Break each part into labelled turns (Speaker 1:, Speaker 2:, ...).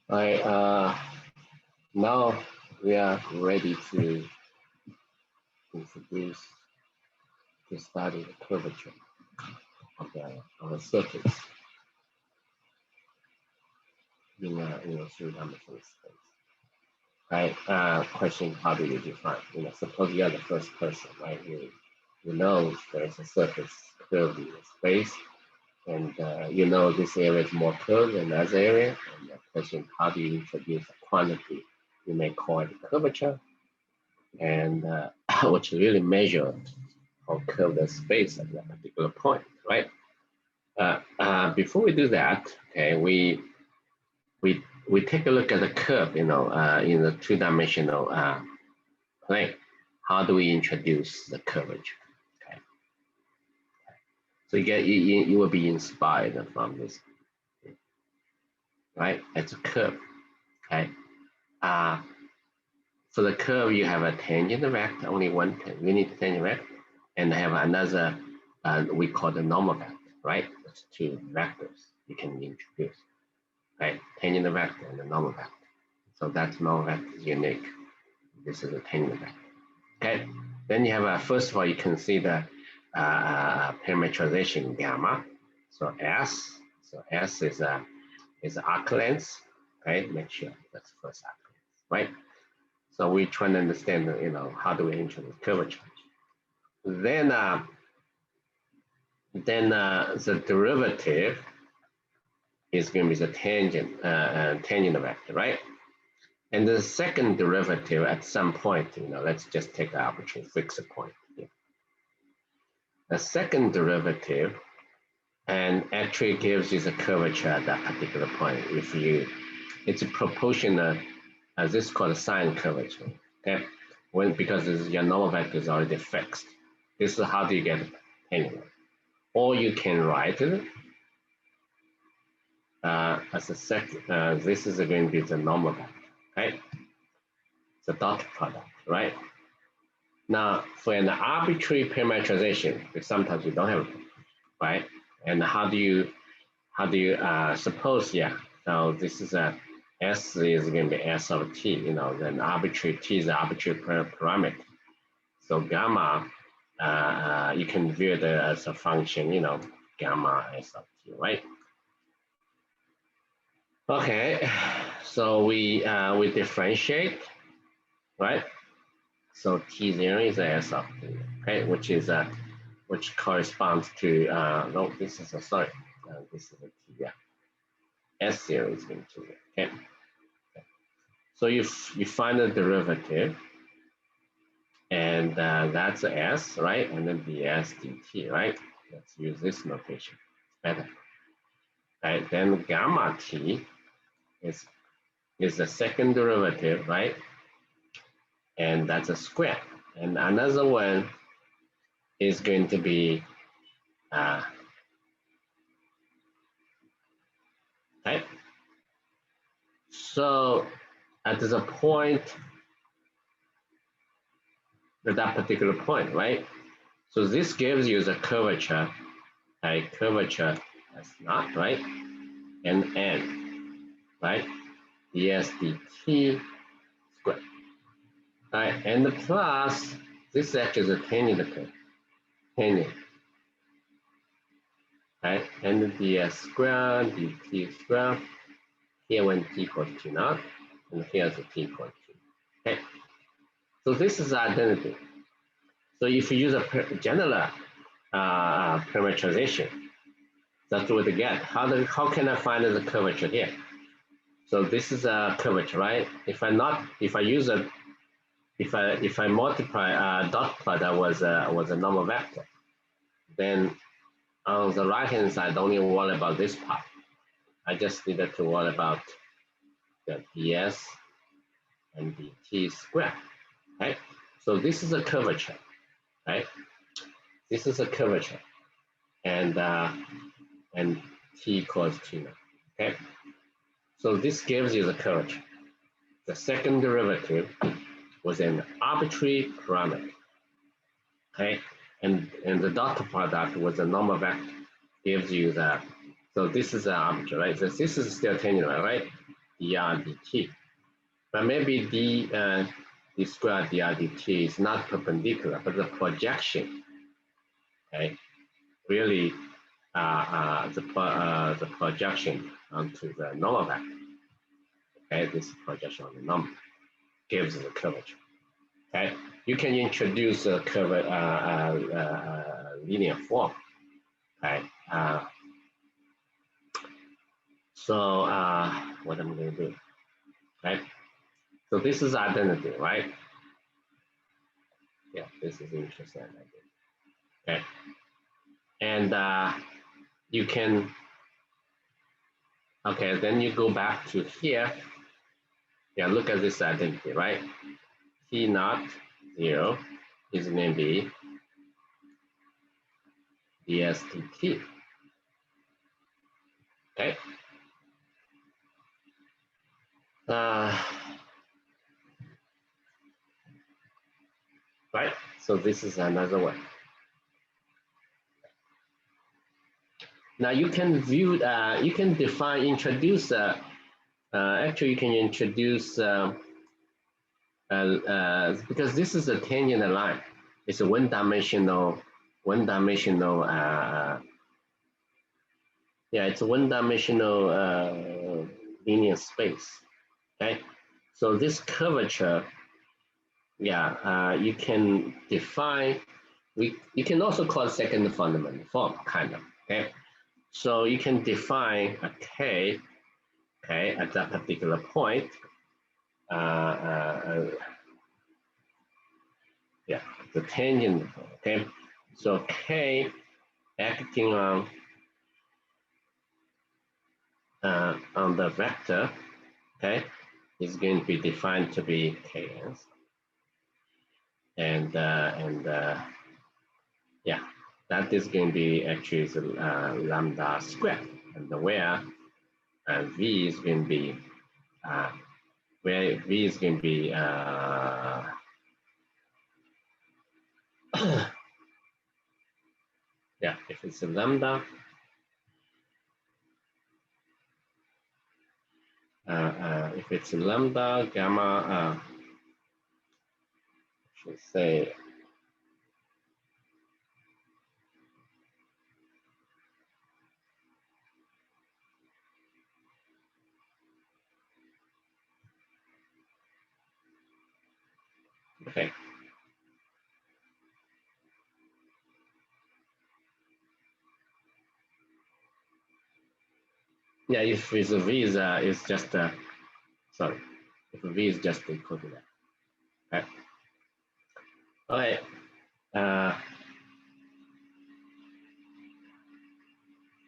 Speaker 1: Right, now we are ready to introduce to study the curvature of a surface in a three-dimensional space. Right, question: how do you define? Suppose you are the first person, right? You know there's a surface curved in space, and you know this area is more curved than another area. And the question: how do you introduce a quantity? You may call it curvature, and which really measure how curved the space at that particular point, right? Before we do that, okay, we take a look at the curve, in the two-dimensional plane. How do we introduce the curvature? Okay, so you will be inspired from this, right? It's a curve, okay. For the curve, you have a tangent vector, only one unit tangent vector, and have another we call the normal vector, right? That's two vectors you can introduce, right? Tangent vector and the normal vector. So that normal vector is unique. This is a tangent vector. Okay. Then you have first of all, you can see the parameterization gamma. So S. So S is arc length, right? Make sure that's the first arc length, right? So we try to understand, how do we introduce curvature. Then the derivative is going to be the tangent vector, right? And the second derivative at some point, let's just take an arbitrary fixed point here. The second derivative and actually gives you the curvature at that particular point. It's a proportional, as this is called a sine curvature, okay? Because your normal vector is already fixed. This is how do you get it anyway. Or you can write it as a second, this is going to be the normal vector, right? The dot product, right? Now, for an arbitrary parameterization, because sometimes you don't have it, right? And how do you suppose, yeah, now this is S is going to be S of t, then arbitrary t is the arbitrary parameter. So gamma, you can view it as a function, gamma S of t, right? Okay, so we differentiate, right? So T0 is S of t, okay, which corresponds to no, this is this is a t, yeah. S0 is going to be okay. So you find the derivative, and that's S, right? And then ds dt, right? Let's use this notation. It's better. Right? Then gamma t is the second derivative, right? And that's a square. And another one is going to be right? So at the point, at that particular point, right? So this gives you the curvature, right? Curvature as naught, right? And n, right? ds dt squared, right? And the plus, this actually is a tangent curve, tangent, right? And the ds squared, dt squared, here when t equals to naught, and here's the t equals to, okay? So this is identity. So if you use a general parameterization, that's what we get. How can I find the curvature here? So this is a curvature, right? If I multiply dot product was a normal vector, then on the right hand side, don't even worry about this part. I just needed to worry about the ds and dt squared, right? So this is a curvature, right? This is a curvature, and t equals to, okay? So this gives you the curvature. The second derivative was an arbitrary parameter, okay? And the dot product was a normal vector, gives you that. So this is an arbitrary, right? So this is still tangent, right? dr dt. But maybe d squared dr dt is not perpendicular, but the projection, okay, really the projection onto the normal vector. Okay, this projection on the number gives the curvature. Okay, you can introduce a linear form. Okay, so what I'm going to do, right? So this is identity, right? Yeah, this is interesting identity. Okay, and you can, okay, then you go back to here. Yeah, look at this identity, right? T naught 0 is going to be dSdt. Okay. Right. So this is another one. Now you can view. You can define, introduce. Actually, you can introduce because this is a tangent line. It's a one-dimensional. Yeah, it's a one-dimensional linear space. Okay. So this curvature, yeah, you can define. You can also call second fundamental form, kind of. Okay. So you can define a k, okay, at that particular point. Yeah, the tangent. Okay. So k acting on the vector, okay, is going to be defined to be k's, and yeah, that is going to be actually lambda squared, and where v is going to be where v is going to be yeah, if it's a lambda, if it's a lambda gamma, I should say. Okay. Yeah, if it's a v is just sorry, if v is just equal to that. Okay. All right.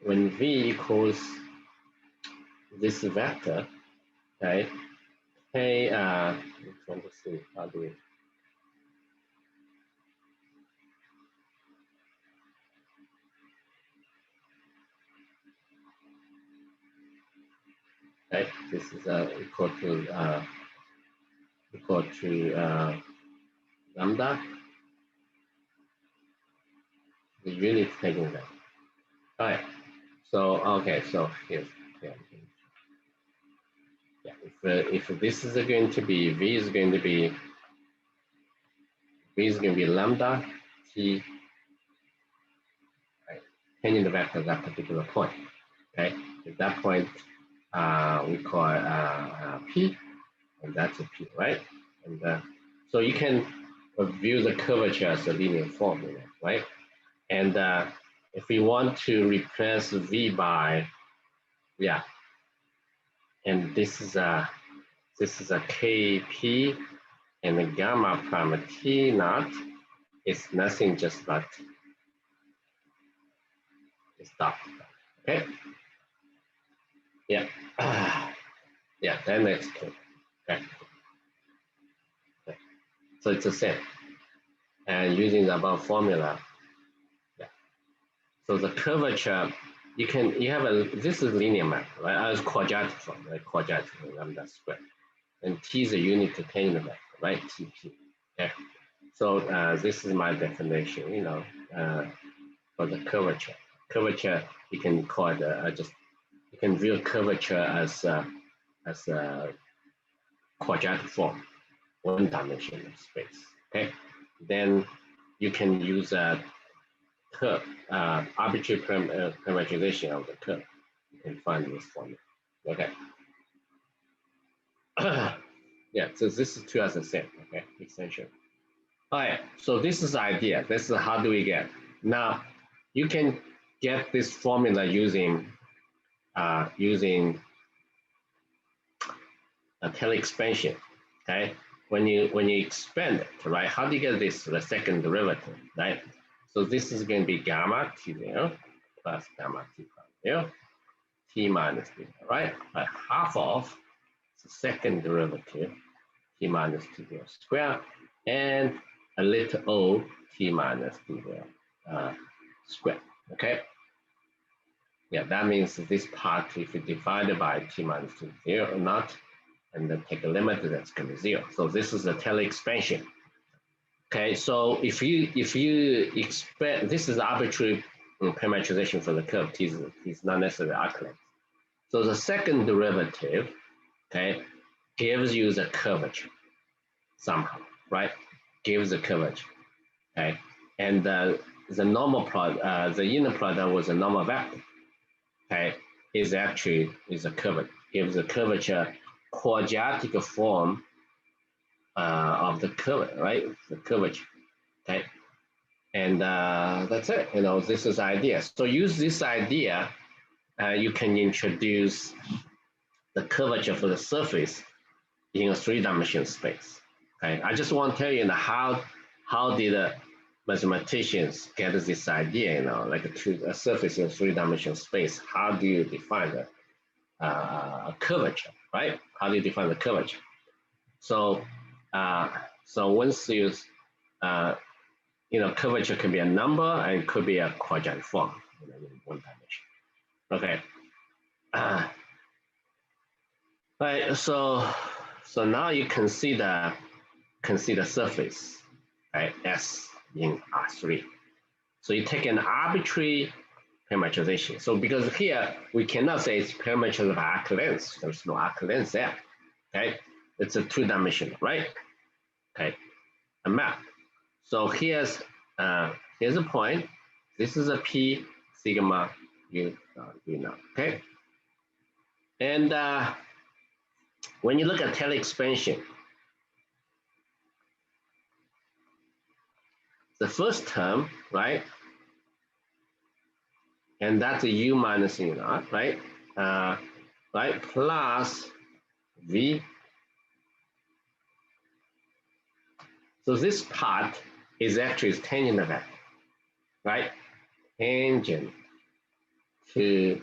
Speaker 1: When v equals this vector, okay, hey, I'm trying to see how do we. Okay, this is equal to lambda. The unit taking that. All right. So okay, so here's yeah. Yeah, if this is going to be v is going to be lambda t, right, tangent the vector at that particular point. Okay, at that point we call p, and that's a p, right? And so you can view the curvature as a linear formula, right? And if we want to replace v by, yeah, and this is a kp, and the gamma prime t naught is nothing just but it's dot. Okay. Yeah. Yeah. Then it's clear. Okay. Okay. So it's the same. And using the above formula, yeah. So the curvature, you have this is linear map, right? As quadratic form, right? Quadratic lambda squared, and t is a unit to tangent vector, right? Tp. Okay. So this is my definition, you know, for the curvature. Curvature, you can call it you can view curvature as as a quadratic form, one-dimensional space. Okay, then you can use a curve, arbitrary parameterization of the curve. You can find this formula. Okay. Yeah, so this is 2 as a set. Okay, extension. All right, so this is the idea. This is how do we get. Now, you can get this formula using a Taylor expansion. Okay, when you expand it, right? How do you get this? The second derivative, right? So this is going to be gamma T0 plus gamma T prime 0, T minus T, right? But half of the second derivative, T minus T0 square, and a little o T minus T0 square, okay? Yeah, that means this part, if you divide it by T minus T0 or not, and then take a limit, that's going to be 0. So this is the Taylor expansion. Okay, so if you expand, this is arbitrary parameterization for the curve. T is not necessarily arc length. So the second derivative, okay, gives you the curvature somehow, right? Gives the curvature, okay, and the normal product, the inner product with the normal vector, okay, is a curvature, gives a curvature quadratic form of the curve, right? The curvature, okay, and that's it. You know, this is the idea. So use this idea, you can introduce the curvature for the surface in a three-dimensional space. Okay, I just want to tell you how did the mathematicians get this idea? You know, like a surface in three-dimensional space. How do you define the curvature, right? How do you define the curvature? So, so once you, you know, curvature can be a number and it could be a quadratic form, you know, in one dimension. Okay. Right. So now you consider surface, right? S in R3. So you take an arbitrary parameterization. So because here we cannot say it's parameterized by arc length. There's no arc length there. Okay, it's a two-dimensional, right? Okay, a map. So here's a point. This is a P sigma U naught. Okay, and when you look at Taylor expansion, the first term, right? And that's a U minus U naught, right? Right, plus V. So this part is actually tangent vector, right? Tangent to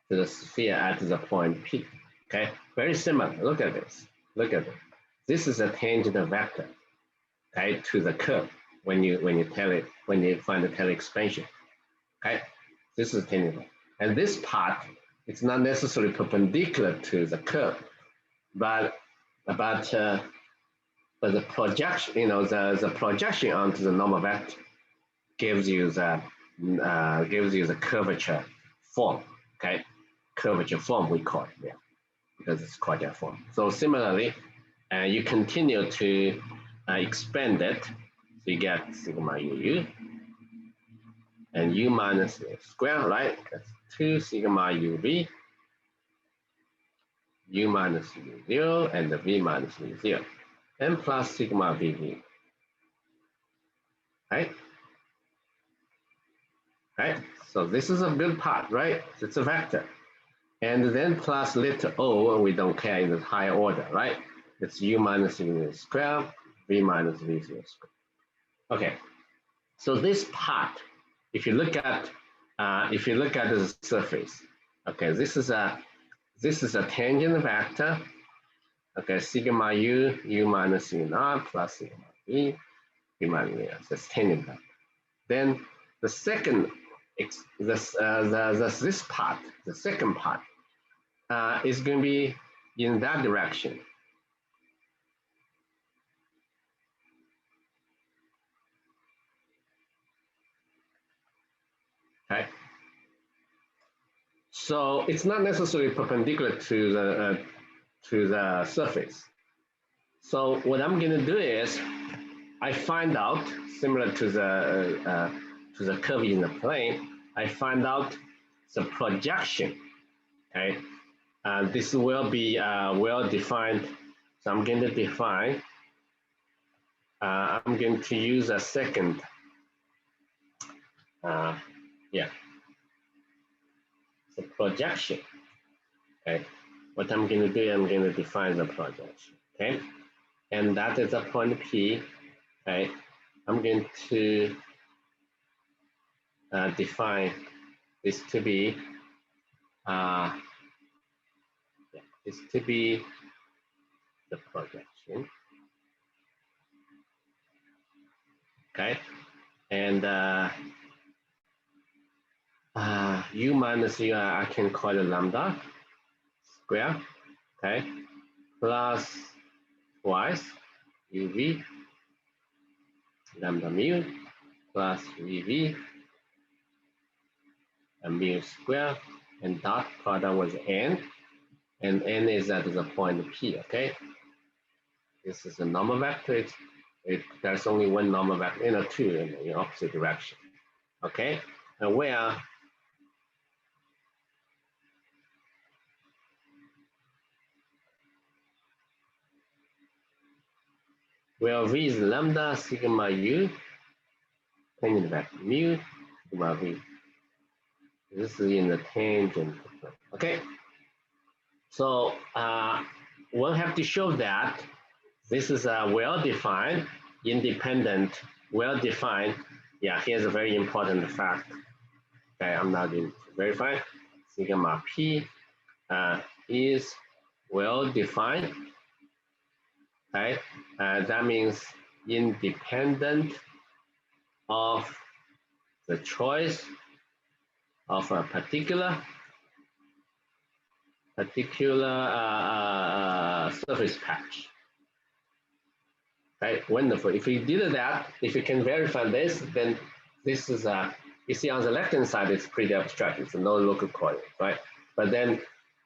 Speaker 1: the sphere at the point P. Okay, very similar. Look at this. Look at it. This is a tangent vector, okay, to the curve when you find the Taylor expansion. Okay, this is tangent, and this part it's not necessarily perpendicular to the curve, but the projection, you know, the projection onto the normal vector gives you the curvature form. Okay, curvature form we call it, yeah, because it's quadratic form. So similarly, you continue to expand it, so you get sigma UU and U minus U square, right? That's 2 sigma UV, U minus U0, and the V minus U0, and plus sigma VV, right? Right? So this is a good part, right? It's a vector. And then plus little o, we don't care in the higher order, right? It's U minus U square, V minus V0 square. Okay, so this part, if you look at the surface, okay, this is a tangent vector. Okay, sigma U minus U naught plus sigma V minus V, that's tangent vector. Then the second, this part, the second part, is going to be in that direction. Okay. So it's not necessarily perpendicular to to the surface. So what I'm going to do is I find out, similar to the curve in the plane, I find out the projection. Okay, this will be well defined. So I'm going to define. I'm going to use a second. Yeah, the projection. Okay, what I'm going to do, I'm going to define the projection. Okay, and that is a point P. Okay, I'm going to define this to be this to be the projection. Okay, and u minus u, I can call it lambda square. Okay, plus twice uv lambda mu plus vv and mu square, and dot product was n, and n is at the point P. Okay, this is a normal vector. There's only one normal vector, two in the opposite direction. Okay, and where v is lambda sigma u, tangent vector mu sigma v. This is in the tangent. Okay, so we'll have to show that this is a well-defined, independent, well-defined. Yeah, here's a very important fact. Okay, I'm not going to verify. Sigma p is well-defined. Okay, that means independent of the choice of a particular surface patch. Okay, wonderful. If we did that, if we can verify this, then this is you see on the left-hand side, it's pretty abstract. It's no local coordinate, right? But then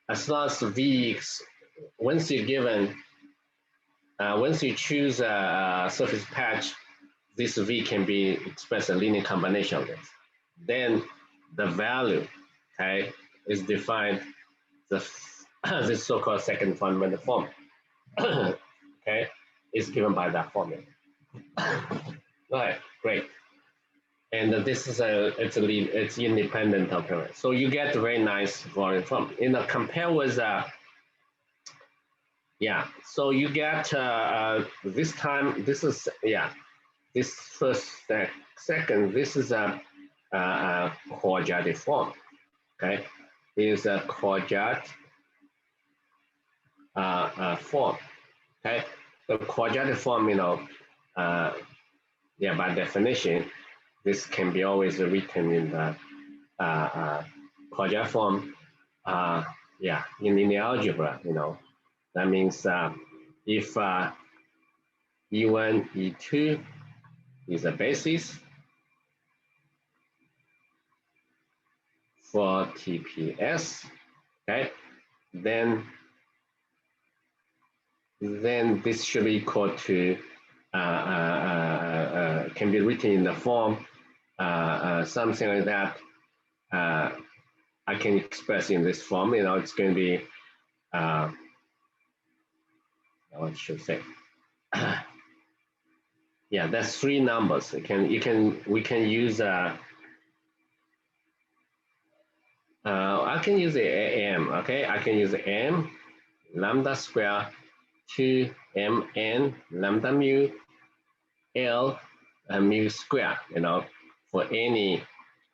Speaker 1: as long as V, once you're given, once you choose a surface patch, this V can be expressed a linear combination of this. Then the value, okay, is defined this so-called second fundamental form. Okay, is given by that formula. Right, great. And this is it's independent of parent. So you get a very nice volume form. Compare with yeah. So you get this time. This is this first second. This is a quadratic form. Okay, is a quadratic form. Okay, the quadratic form, by definition, this can be always written in the quadratic form. In linear algebra, that means if E1, E2 is a basis for TPS, okay, then this should be equal to can be written in the form something like that. I can express in this form. It's going to be what should say? Yeah, that's three numbers. We can use I can use the m. Okay, I can use m lambda square to mn lambda mu l mu square. For any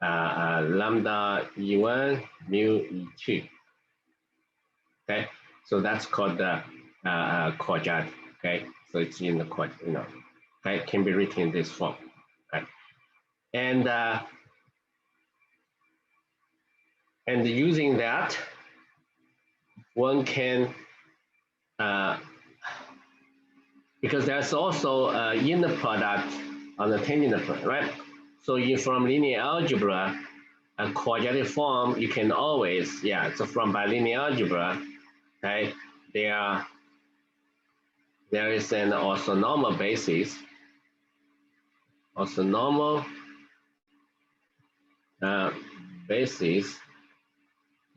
Speaker 1: lambda e1 mu e2. Okay, so that's called the quadratic. Okay, so it's in the quadratic. Okay, can be written in this form. Okay, and using that, one can because there's also inner product on the tangent plane, right? So from linear algebra, a quadratic form, you can always, so from bilinear algebra, okay, there is an orthonormal basis, basis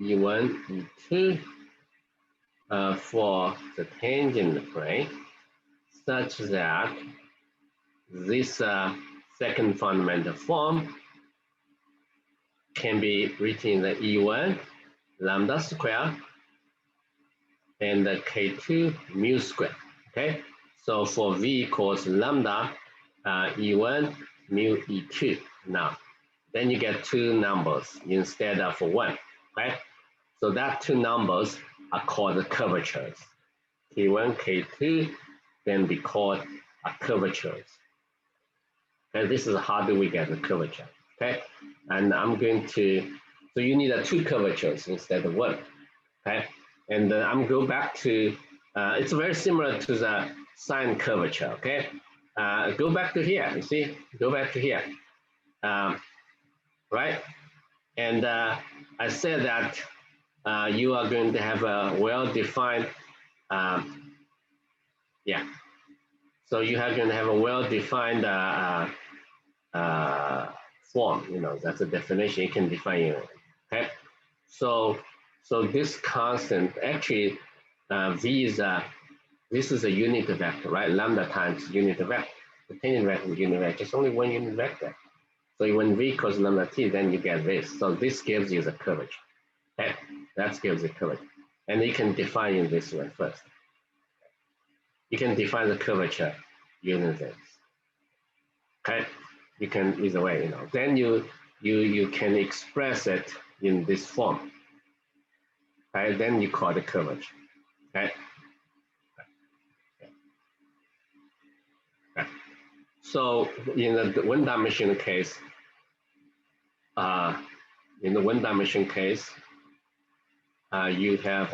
Speaker 1: E1, E2 for the tangent plane, such that this second fundamental form can be written in the E1 lambda square and the K2 mu square. Okay, so for V equals lambda E1 mu E2 now. Then you get two numbers instead of one, right? So that two numbers are called curvatures. K1, K2 can be called curvatures. And this is how do we get the curvature, okay? And I'm going to, so you need two curvatures instead of one, okay? And I'm going back to, it's very similar to the sine curvature, okay? Go back to here, you see, go back to here. Right? And I said that you are going to have a well-defined, so you are going to have a well-defined form, you know, that's a definition, you can define it, okay? So this constant, actually, V is this is a unit vector, right? Lambda times unit vector. The tangent vector is unit vector, it's only one unit vector. So when V equals lambda t, then you get this. So this gives you the curvature. Okay, that gives the curvature. And you can define in this way first. You can define the curvature using this. Okay, you can either way, you know. Then you can express it in this form. Okay, then you call the curvature. Okay. Okay. So in the one-dimensional case, you have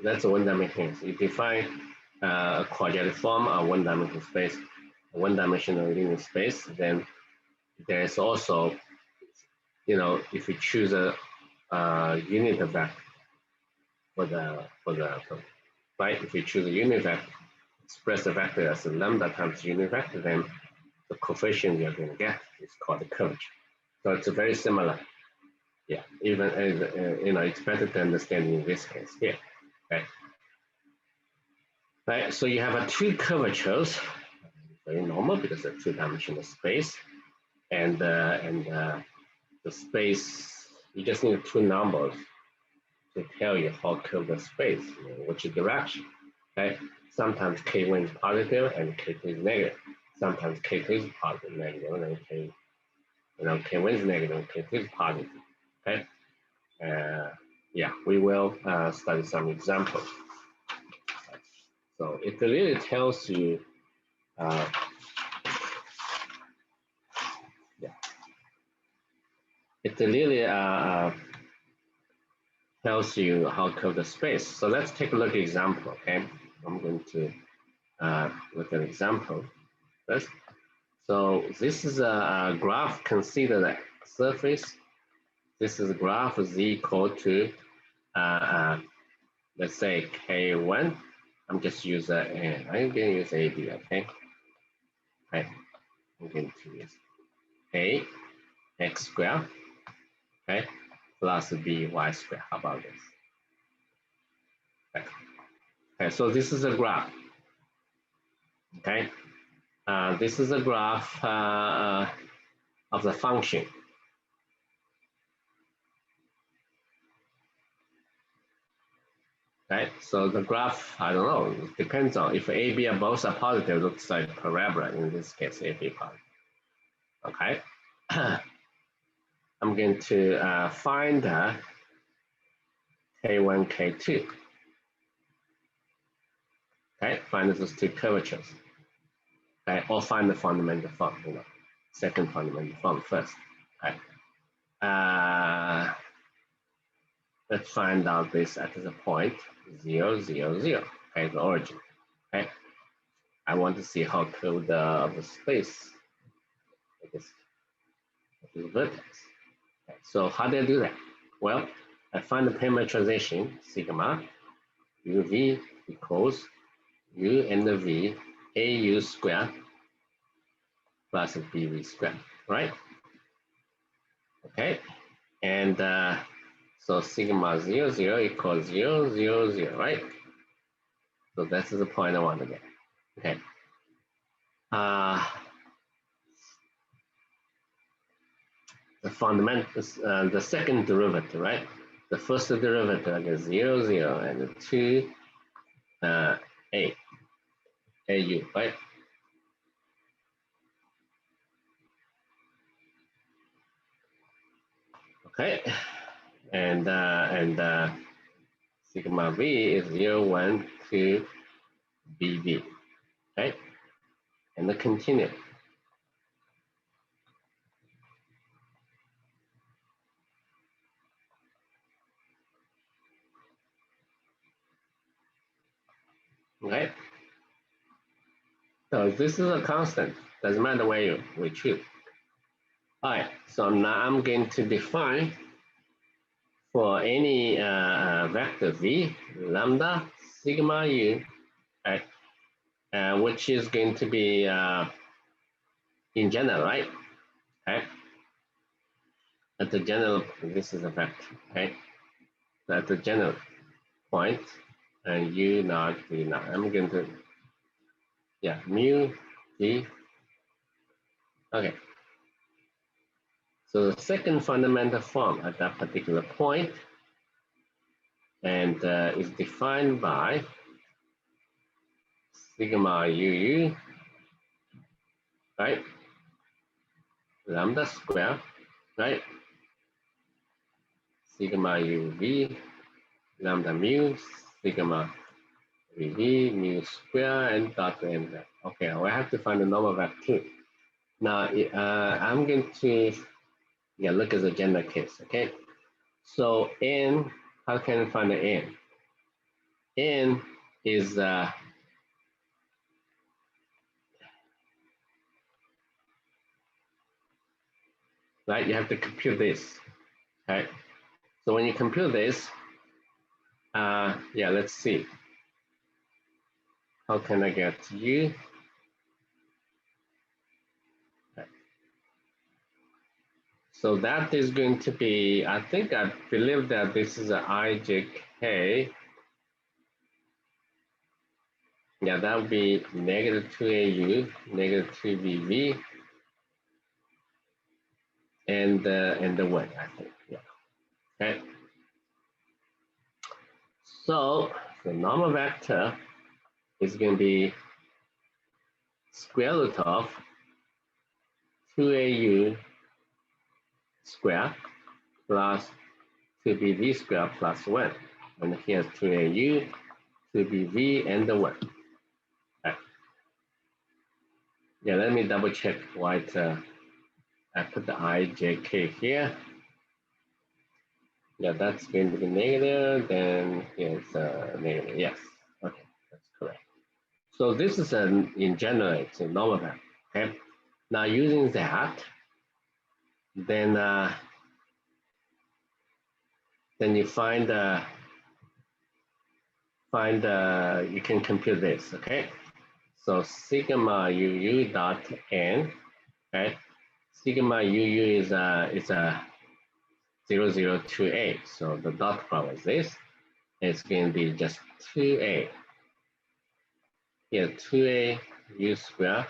Speaker 1: that's a one-dimensional. You define a quadratic form, a one-dimensional space, a one-dimensional linear space. Then there's also, you know, if you choose a unit vector for the right, if you choose a unit vector, express the vector as a lambda times unit vector, then the coefficient you're going to get is called the curvature. So it's very similar. Yeah, even as you know, it's better to understand in this case here. Right. Right. So you have two curvatures, very normal because it's two-dimensional space, and the space, you just need two numbers to tell you how curved the space, you know, which direction. Okay. Sometimes K1 is positive and K2 is negative. Sometimes K2 is positive, negative, and K1 is negative and K2 is positive. Okay. Yeah, we will study some examples. So it really tells you, it really tells you how to curve the space. So let's take a look at example. Okay, I'm going to look at an example first. So this is a graph. Consider the surface. This is a graph z equal to let's say K1. I'm just use I'm going to use AB. Okay. Okay. I'm going to use A x squared. Okay. Plus by squared. How about this? Okay. Okay. So this is a graph. Okay. This is a graph of the function. Right, so the graph, I don't know, it depends on if A, B are both are positive, it looks like parabola, in this case, A, B positive. Okay, I'm going to find K1, K2. Okay, find those two curvatures. Okay, or find the fundamental form, you know, second fundamental form first. Okay, let's find out this at the point 0, 0, 0, okay, the origin. Okay, I want to see how curved the space is the vertex. Okay, so how do I do that? Well, I find the parameterization sigma uv equals u and the v au squared plus bv squared, right? Okay, and so sigma 0, 0 equals 0, 0, 0, right? So that's the point I want to get. Okay. The fundamental, the second derivative, right? The first derivative, I get 0, 0, and 2, a, au, right? Okay, and sigma v is 0, 1, 2, bv, right? And the continue. Right? So this is a constant. Doesn't matter where we choose. All right. So now I'm going to define for any vector v lambda sigma u, right? Which is going to be in general, right? Okay. At the general, this is a vector, okay? So at the general point, and u naught v naught. I'm going to, yeah, mu v. Okay. So the second fundamental form at that particular point, and is defined by sigma uu, right? Lambda square, right? Sigma uv, lambda mu, sigma vv, mu square, and dot and that. Okay, we have to find the normal vector too. Now, I'm going to look at the general case, okay? So n, how can I find the n? N is right, you have to compute this, okay? So when you compute this, yeah, let's see. How can I get u? Okay. So that is going to be, I believe that this is an ijk. Yeah, that would be negative 2au, negative 2bv, and the 1, I think, yeah. Okay. So the normal vector is going to be square root of 2au square plus 2bv square plus 1. And here's 2au, 2bv, and the 1. Okay. Yeah, let me double check what I put the ijk here. Yeah, that's going to be negative, then here's negative. Yes, okay, that's correct. So this is in general, it's a normal vector. Okay. Now using that, then you find you can compute this. Okay. So sigma uu dot n. Okay. Sigma uu is a 002a. So the dot product is this. It's going to be just 2a. Here 2a u square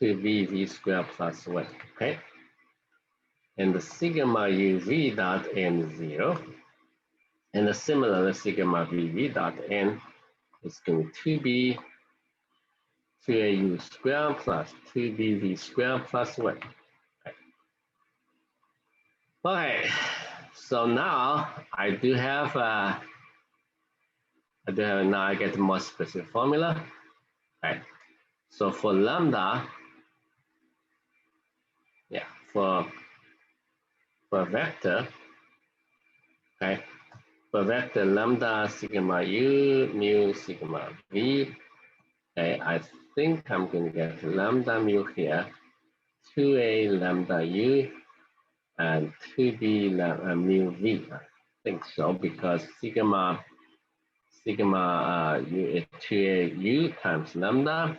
Speaker 1: 2b v square plus 1. Okay. And the sigma uv dot n 0. And the similar sigma vv dot n is going to be 2au square plus 2bv square plus 1. Okay, so now I do have now I get a more specific formula. Okay, so for lambda, yeah, for for a vector, okay, for vector lambda sigma u mu sigma v, okay, I think I'm going to get lambda mu here, 2a lambda u, and 2b mu v. I think so because sigma u is 2a u times lambda,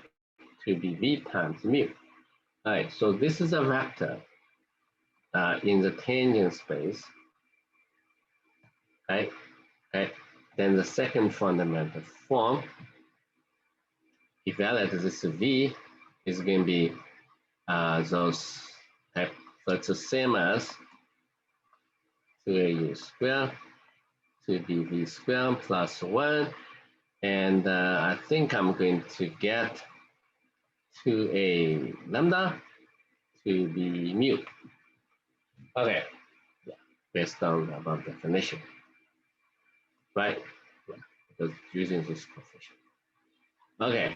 Speaker 1: 2b v times mu. All right, so this is a vector in the tangent space. Right? Okay. Then the second fundamental form, evaluate this v, is going to be those. Okay. So it's the same as 2au squared, 2bv squared plus 1. And I think I'm going to get 2a lambda, 2b mu. Okay. Yeah. Based on the above definition. Right? Yeah. Because using this coefficient. Okay.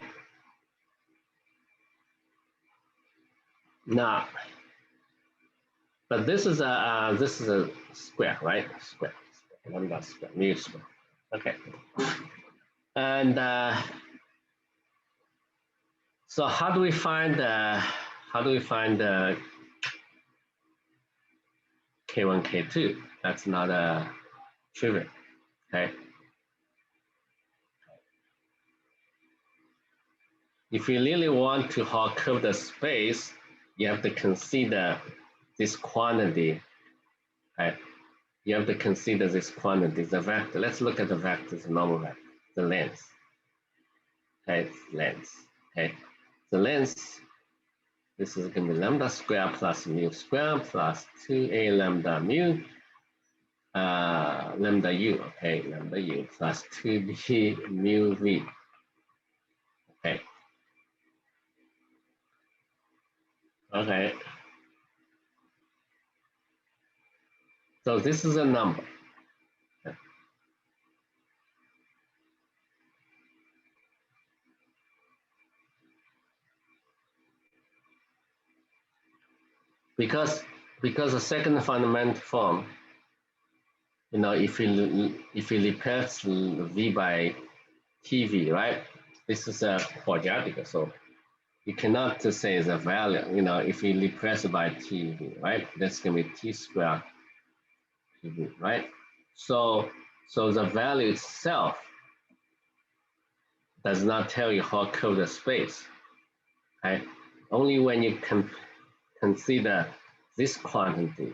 Speaker 1: Now, but this is a square, right? Square, lambda square, mu square. Okay. And so how do we find K1, K2? That's not a trivial. Okay. If you really want to curve the space, you have to consider this quantity. Right? You have to consider this quantity, the vector. Let's look at the vectors, the normal vector, the length. Okay, length. Okay, the length. This is going to be lambda square plus mu square plus 2a lambda mu, lambda u. Okay, lambda u plus 2b mu v. Okay. Okay. So this is a number. Okay. Because the second fundamental form, you know, if you replace v by tv, right? This is a quadratic, so you cannot say the value. You know, if you replace by tv, right? That's going to be t squared tv, right? So the value itself does not tell you how curve the space, right? Only when you can consider this quantity,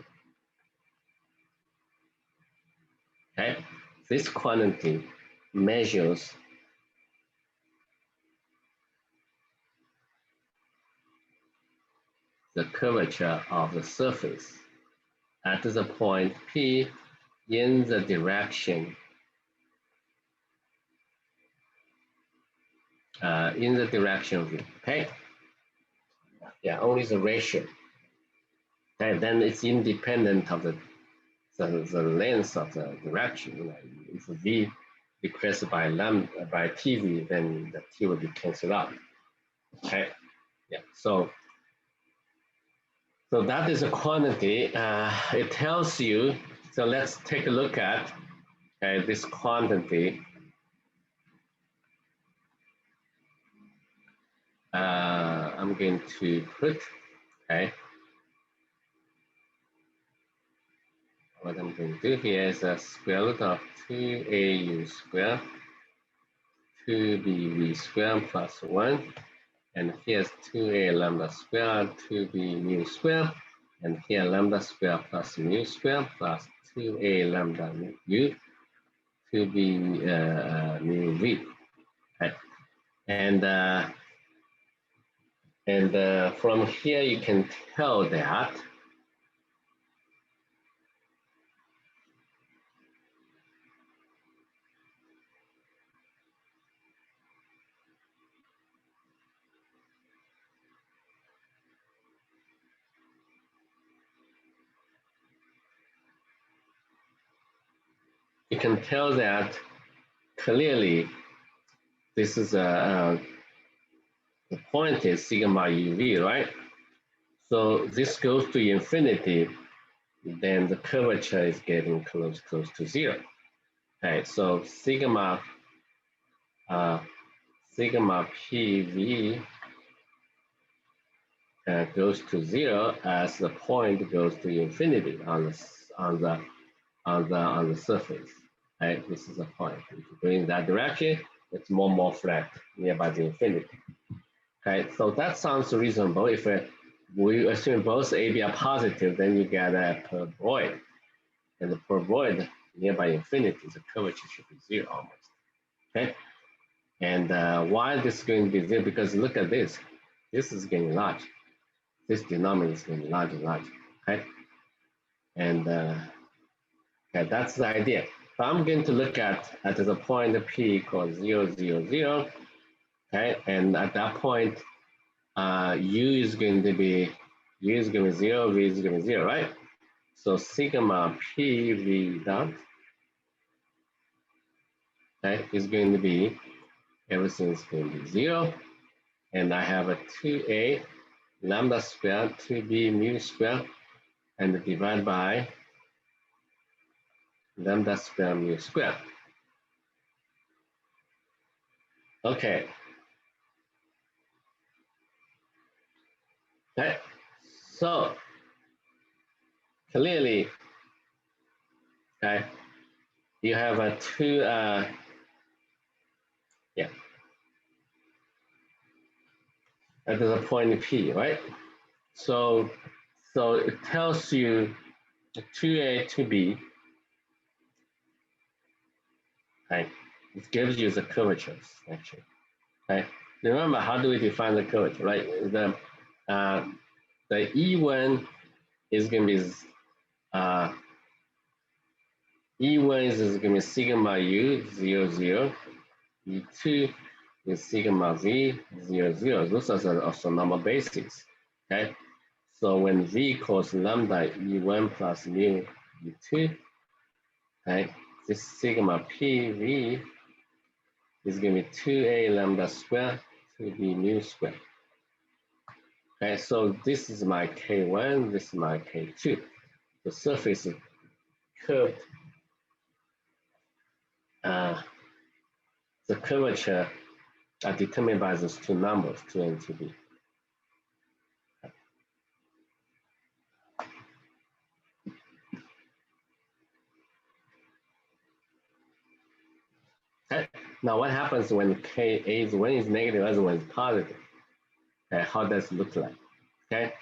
Speaker 1: okay? This quantity measures the curvature of the surface at the point P in the direction of V, okay? Yeah, only the ratio. And then it's independent of the length of the direction. You know, if V decreased by lambda by TV, then the T will be canceled out. Okay. Yeah. So that is a quantity. It tells you. So let's take a look at this quantity. I'm going to put, okay. What I'm going to do here is a square root of 2au squared, 2bv squared plus 1. And here's 2a lambda squared, 2b mu squared. And here lambda squared plus mu squared plus 2a lambda u, 2b mu v. Okay. And from here you can tell that clearly this is the point is sigma uv, right? So this goes to infinity. then the curvature is getting close to zero. Okay, so sigma PV goes to zero as the point goes to infinity on the surface. Right, this is a point. If you go in that direction, it's more flat nearby the infinity. Okay, so that sounds reasonable. If we assume both AB are positive, then you get a paraboloid, and the paraboloid nearby infinity, the curvature should be zero almost. Okay, and why this is going to be zero? Because look at this. This is getting large. This denominator is getting larger and larger. Okay, and okay, that's the idea. So I'm going to look at the point P equals 0, 0, 0. Okay, and at that point, U is going to be 0, V is going to be 0, right? So sigma PV dot, okay, is going to be, everything is going to be 0. And I have a 2A lambda squared, 2B mu squared, and divide by lambda squared mu squared. Okay. Okay. So clearly, okay, you have a two, yeah, at the point P, right? So it tells you 2A, 2B, right? It gives you the curvatures, actually, right? Remember, how do we define the curvature, right? The E1 is going to be, E1 is going to be sigma U, 0, 0. E2 is sigma V, 0, 0. Those are also normal bases, okay? So when V equals lambda E1 plus mu E2, okay, this sigma PV is going to be 2A lambda squared, 2B mu squared. Okay, so this is my K1, this is my K2. The surface is curved. The curvature are determined by those two numbers, 2 and 2B. Okay. Now what happens when K is, one is negative, other one is positive? Okay, how does it look like? Okay,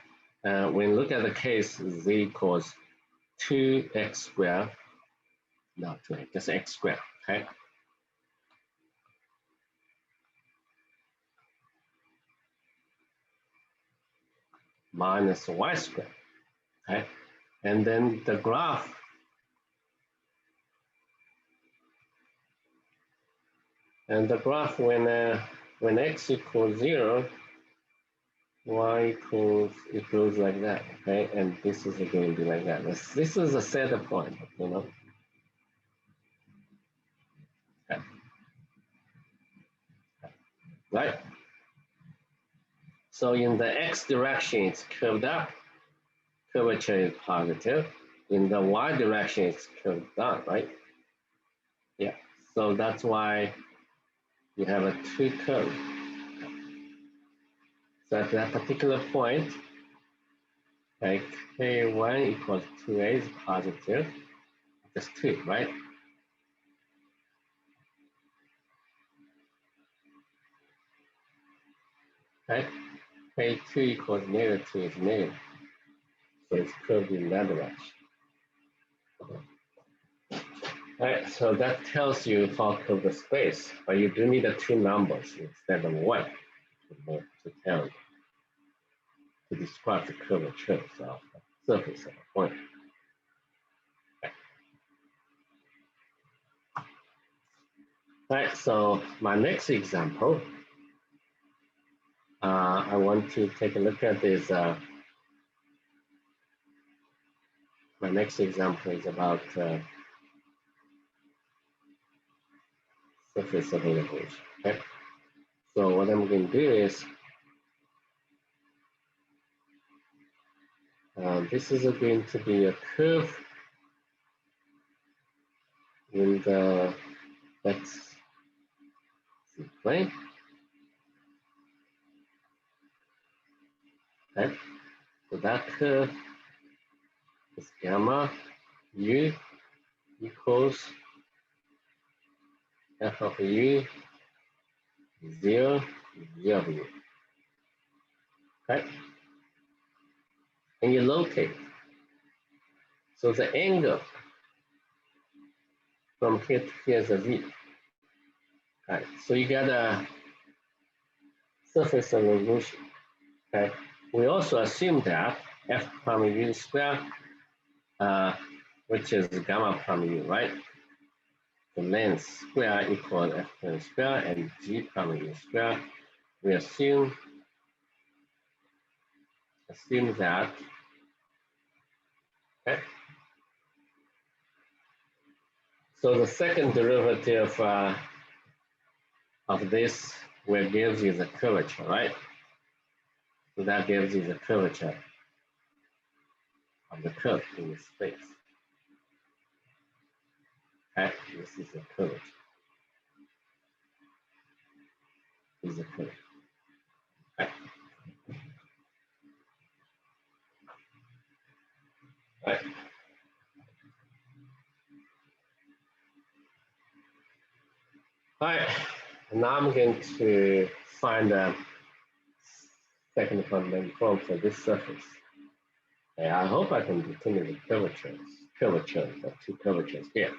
Speaker 1: when you look at the case, Z equals 2x squared, no, 2x, just x squared, okay? Minus y squared, okay? And then the graph, when x equals 0, y equals, it goes like that, okay? And this is going to be like that. This is a center point, you know? Okay. Right? So in the x direction, it's curved up, curvature is positive. In the y direction, it's curved down, right? Yeah, so that's why you have a two curve. So at that particular point, like K1 equals 2A is positive, just 2, right? Right? K2 equals negative 2 is negative. So it's curved in that direction. All right, so that tells you how curved the space, but you do need the two numbers instead of one to tell you, to describe the curvature of the surface of a point. All right, so my next example, I want to take a look at this. My next example is about surface of an equation. Okay, so what I'm going to do is This is going to be a curve in the x plane. Okay, so that curve is gamma u equals f of u 0 w. Okay, and you locate. So the angle from here to here is a v. Okay, so you get a surface of revolution. Okay, we also assume that f prime u square, which is gamma prime u, right? The length square equals f prime square and g prime u square. We assume that. Okay. So the second derivative of this will give you the curvature, right? So that gives you the curvature of the curve in the space. Okay, this is the curvature. This is the curve. Okay. Right. All right, now I'm going to find the second fundamental for this surface. Okay, I hope I can determine the curvature of two curvatures here.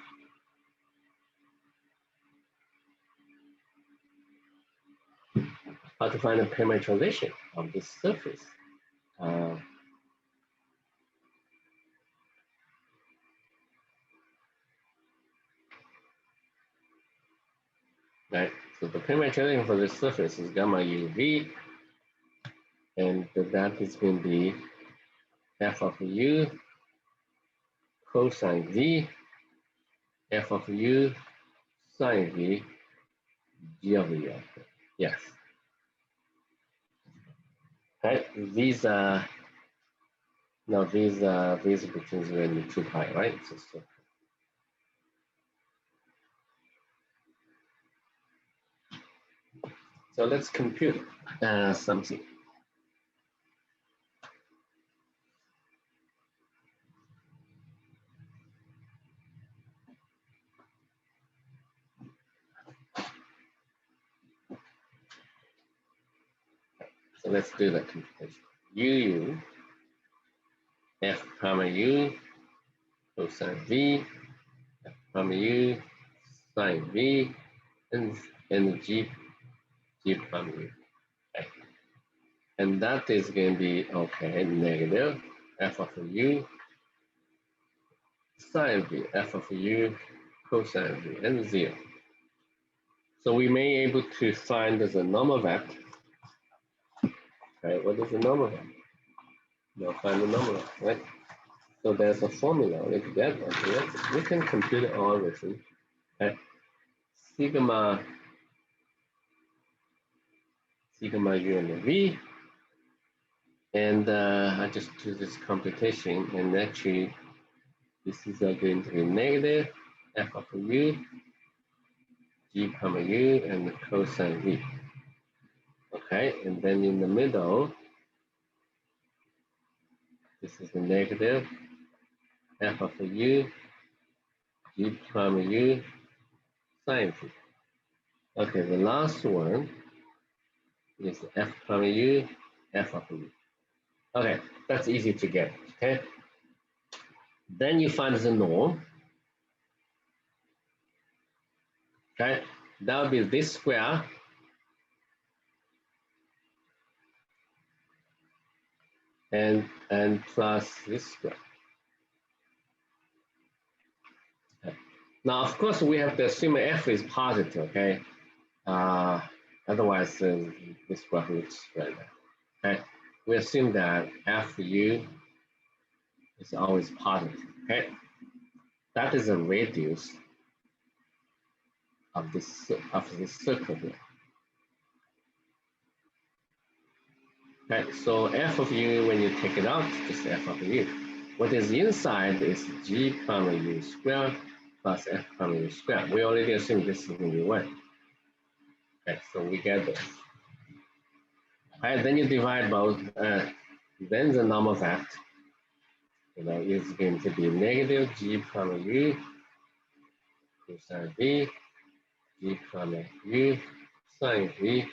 Speaker 1: How to find the parametrization of this surface? Right, so the parametrization for this surface is gamma uv, and that is going to be f of u cosine v, f of u sine v, g of u. Yes. Right, these are now these between 0 and 2 pi, right? So let's compute something. So let's do that computation. U f prime u cosine v, f prime u sine v, and g prime u. Okay. And that is going to be, okay, negative f of u sine v, f of u cosine v, and 0. So we may be able to find the normal vector. Okay, what is the normal vector? We'll find the normal vector, right? So there's a formula altogether. Okay, we can compute it all with it. Okay. Sigma u and v. And I just do this computation, and actually this is going to be negative f of u, g prime u, and cosine v. Okay, and then in the middle, this is the negative f of u, g prime u, sine v. Okay, the last one is f prime u, f of u. Okay, that's easy to get, okay? Then you find the norm. Okay, that would be this square and plus this square. Okay. Now, of course, we have to assume f is positive, okay? Otherwise, this graph looks right there. Okay, we assume that fu is always positive. Okay, that is a radius of this circle here. Okay, so f of u, when you take it out, just f of u. What is inside is g prime u squared plus f prime u squared. We already assumed this is going to be 1. Okay, so we get this. All right, then you divide both. Then the normal fact, is going to be negative g prime u cosine v, g prime u sine v,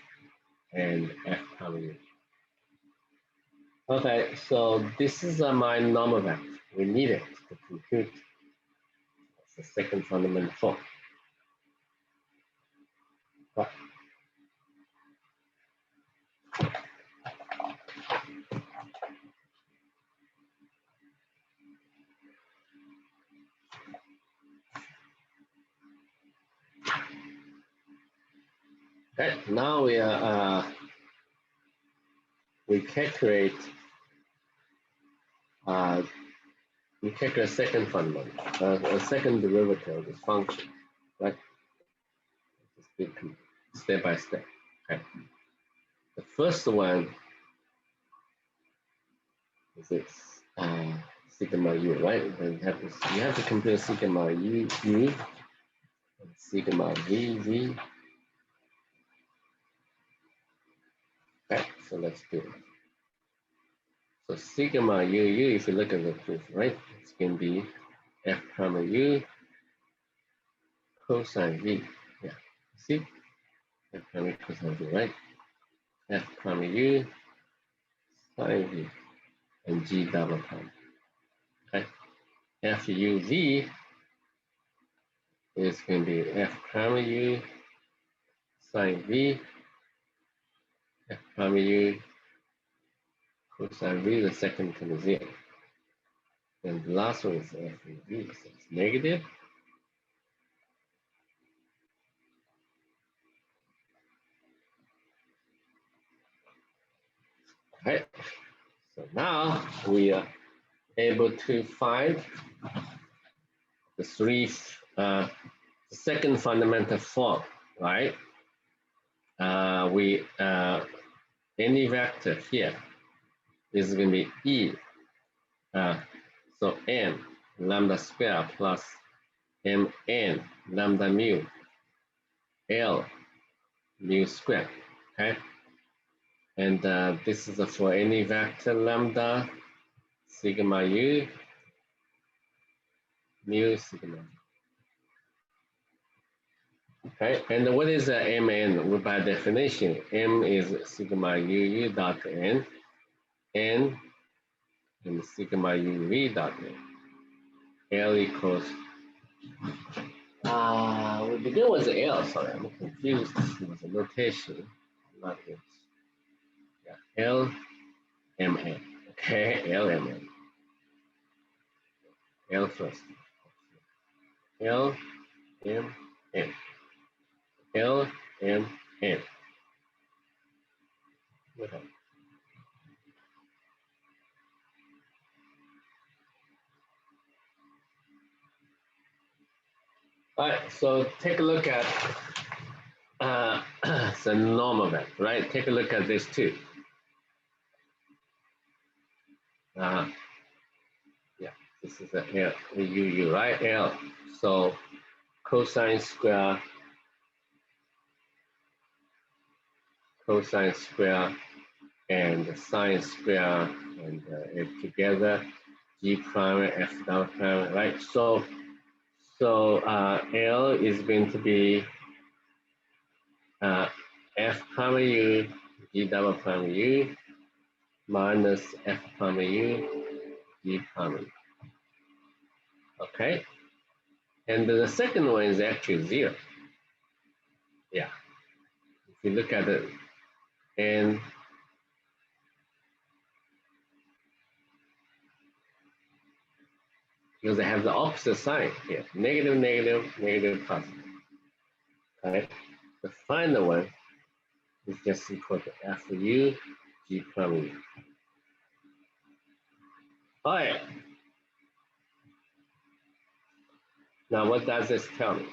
Speaker 1: and f prime u. Okay, so this is my normal vector. We need it to compute the second fundamental form. Right. Okay, now we calculate second fundamental, a second derivative of this function, right? Just step by step. Okay. The first one is this sigma u, right? Then you have to compare sigma u and sigma v. Okay, so let's do it. So sigma u, if you look at the proof, right, it's going to be f prime u cosine v. Yeah, see? F prime u cosine v, right? F prime u sine v and g double prime. Okay. F u v is going to be f prime u sine v, f prime u cosine v, the second term is 0. And the last one is f u v, so it's negative. Right. So now we are able to find the second fundamental form, right? Any vector here is going to be E. So n lambda square plus mn lambda mu L mu square, okay? And this is for any vector lambda sigma u mu sigma. Okay, and what is mn? Well, by definition, m is sigma u dot n, and sigma uv dot n. L equals, we begin with L, sorry, I'm confused with the notation, not it. Yeah, L, M, N, okay, L, M, N. L first. L, M, N. L, M, N. Okay. All right, so take a look at the normal vector, right? Take a look at this too. Yeah, this is a L, UU, right? L. So cosine square, and sine square, and it together, G prime, F double prime, right? So L is going to be F prime U, G double prime U, minus F prime U, G prime U. Okay? And the second one is actually 0. Yeah. If you look at it, and because they have the opposite sign here, negative, negative, negative, positive. Okay? The final one is just equal to F U, G prime U. All right. Now, what does this tell me?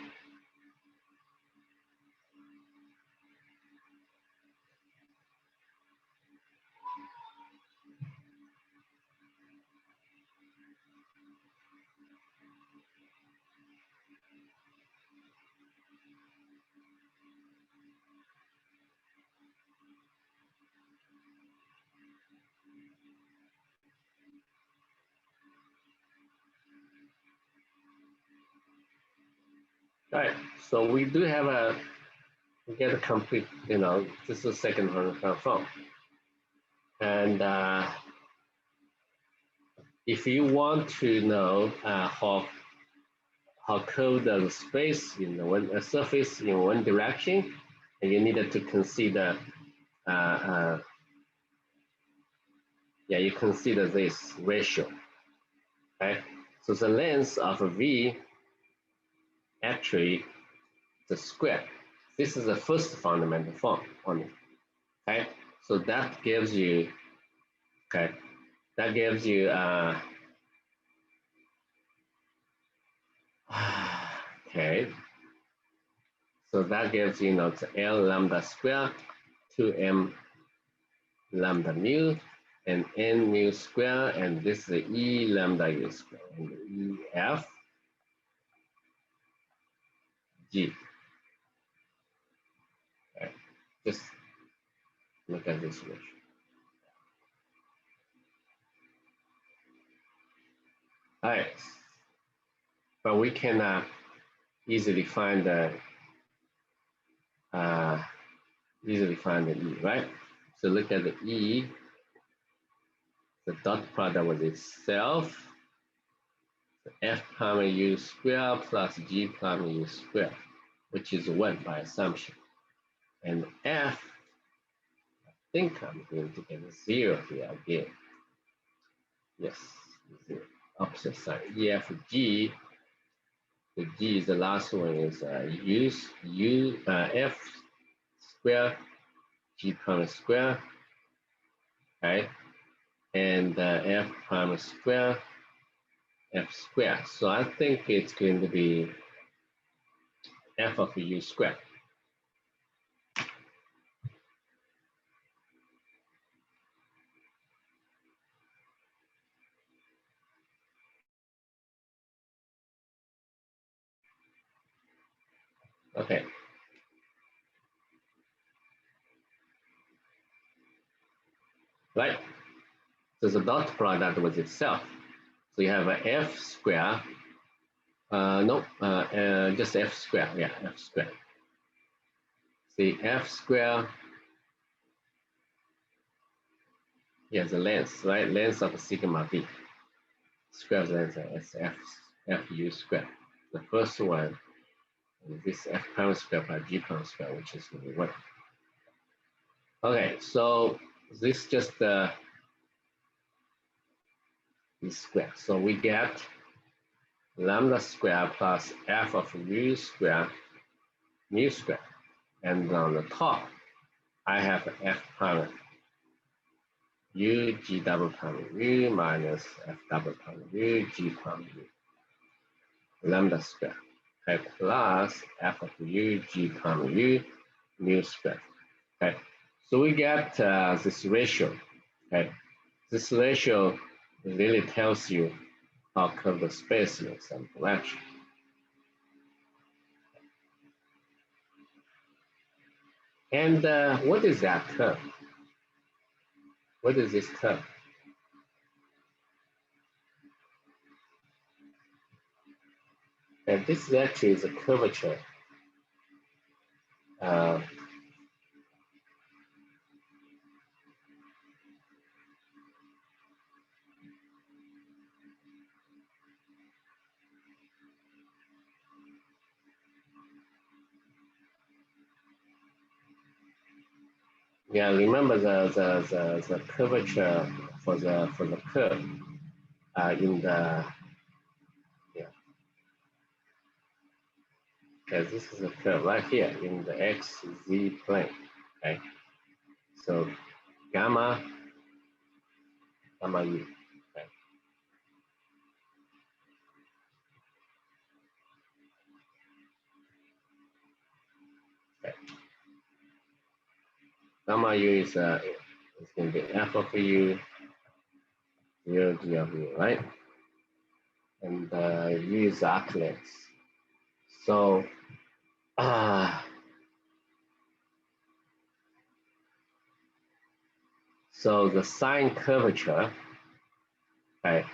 Speaker 1: All right, so we do have we get a complete, this is second order transform. And if you want to know how curved the space in one surface in one direction, and you needed to consider, you consider this ratio, right? So the length of V actually the square. This is the first fundamental form only. Okay, so that gives you, okay, okay, so that gives you, it's L lambda square 2m lambda mu and n mu square, and this is E lambda u square and E F G. Okay. Just look at this ratio. All right, but we can easily find the E, right? So look at the E, the dot product with itself, the F prime U square plus G prime U square, which is 1 by assumption. And F, I think I'm going to get a 0 here again. Yes, 0, opposite sign. EFG, the G is the last one, is F square, G prime square, right? And F prime square, F square. So I think it's going to be F of U square. Okay. Right. So the dot product with itself. So you have a F square. Just F square. Yeah, F square. See, F square. Yeah, the length, right? Length of sigma b. Square length is F u square. The first one is this F prime square by G prime square, which is going to be 1. Okay, so this just is square. So we get lambda square plus F of u square mu square. And on the top, I have F prime u G double prime u minus F double prime u G prime u lambda square, okay, plus F of u G prime u mu square. Okay, so we get this ratio. Okay, this ratio really tells you how curved the space in some direction. And what is that curve? What is this curve? And this is actually the curvature. Yeah, remember the curvature for the curve in the this is a curve right here in the XZ plane. Okay, so gamma u. Okay. Okay. Gamma u is it's going to be F of u 0 G of u, right? And u is arc length. So so the sine curvature, right?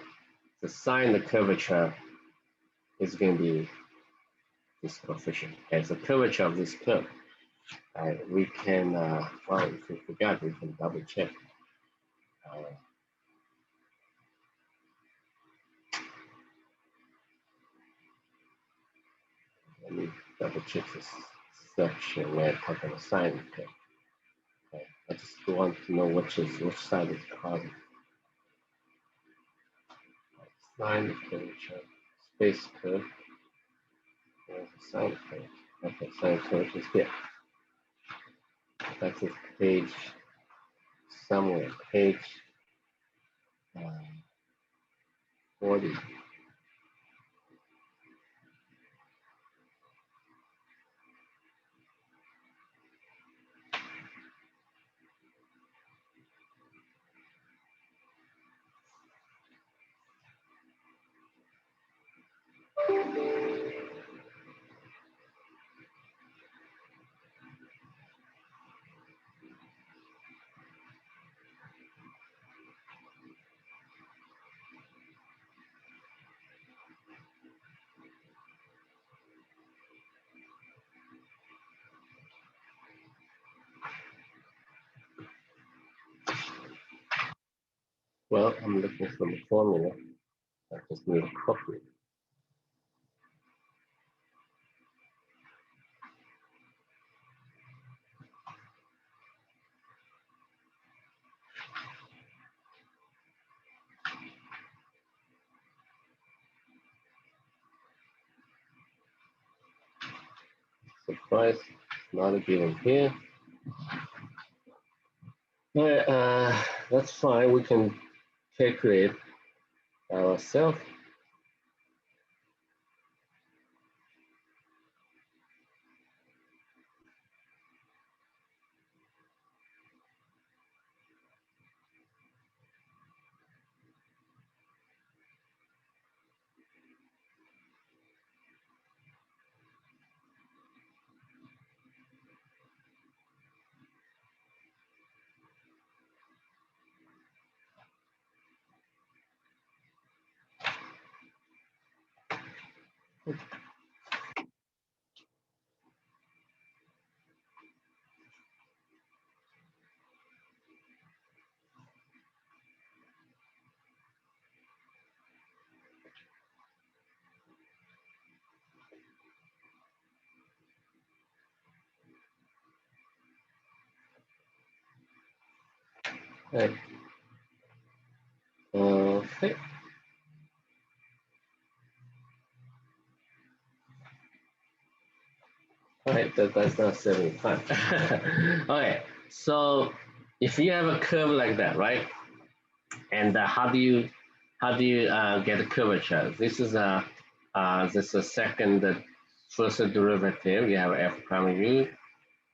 Speaker 1: The sine curvature is going to be this coefficient. Okay, so curvature of this curve. We can, well, if we forgot, we can double check. Let me double check this section where I talk about sine curve. Okay, I just want to know which side is causing. Sine curvature, space curve. There's a sine curve. Okay, sine curve is here. That's a page somewhere, page 40. Well, I'm looking for the formula. I just need a copy. Surprise, it's not a given here. All right, that's fine. We can calculate ourselves. Right. Okay. All right, that's not 75. Okay, so if you have a curve like that, right? And how do you get a curvature? This is a second first derivative. You have f prime u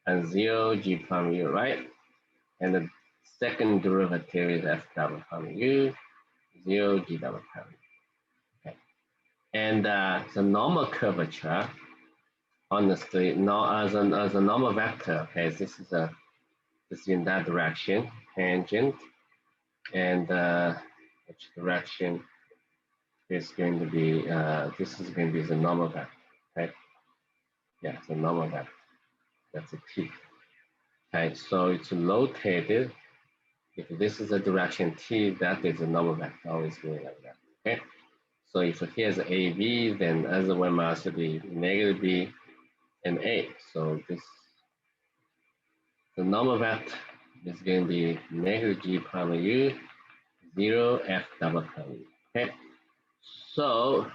Speaker 1: and 0 g prime u, right? And the second derivative is f double prime u, 0 g double prime u. Okay. And the normal curvature, honestly, no, as a normal vector. Okay, this is in that direction, tangent, and which direction is going to be, this is going to be the normal vector, right? Yeah, the normal vector. That's a t. Okay, so it's rotated. If this is the direction t, that is a normal vector, always going like that. Okay. So if here's a b, then other one must be negative b and a. So the normal vector is going to be negative g prime u, 0 f double prime u. Okay. So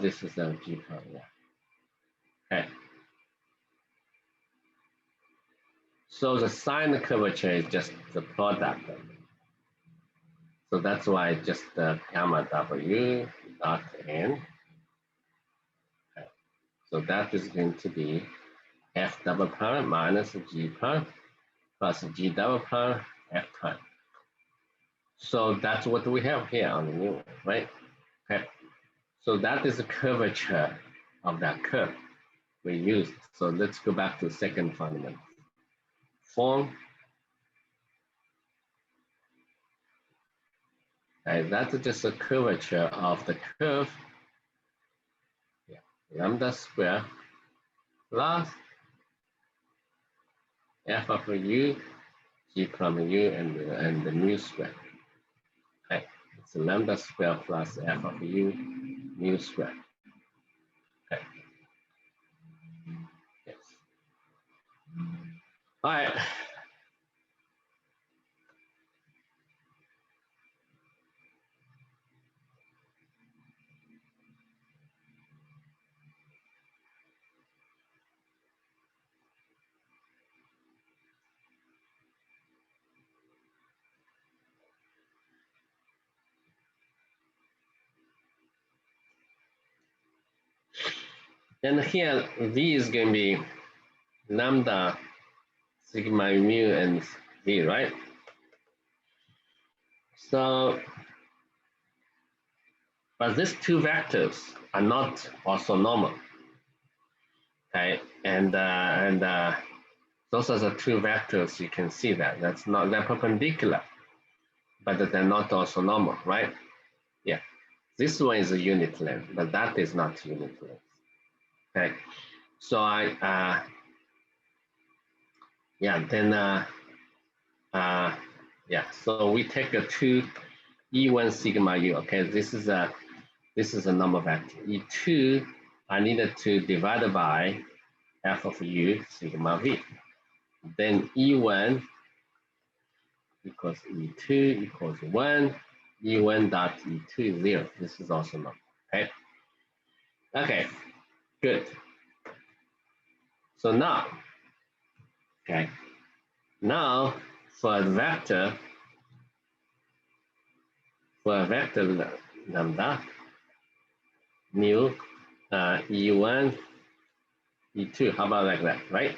Speaker 1: this is a g prime, yeah. Okay. So the sine curvature is just the product of it. So that's why just gamma w dot n. Okay. So that is going to be f double prime minus g prime plus g double prime f prime. So that's what we have here on the new one, right? Okay. So that is the curvature of that curve we used. So let's go back to the second fundamental form. Okay, that's just a curvature of the curve lambda square plus f of u, g prime u, and the mu square. Okay, it's lambda square plus f of u mu square. Okay. Yes. All right. And here v is going to be lambda sigma mu and v, right? So, but these two vectors are not orthonormal. Okay, and those are the two vectors. You can see that they're perpendicular, but they're not orthonormal, right? Yeah, this one is a unit length, but that is not unit length. Okay, so so we take a two E1 sigma u. Okay, this is a number vector. E2 I needed to divide by f of u sigma v. Then E1 equals E2 equals 1. E1 dot E2 is 0. This is also not. Okay. Okay. Good. So now, okay. Now for a vector lambda mu E1 E2. How about like that, right?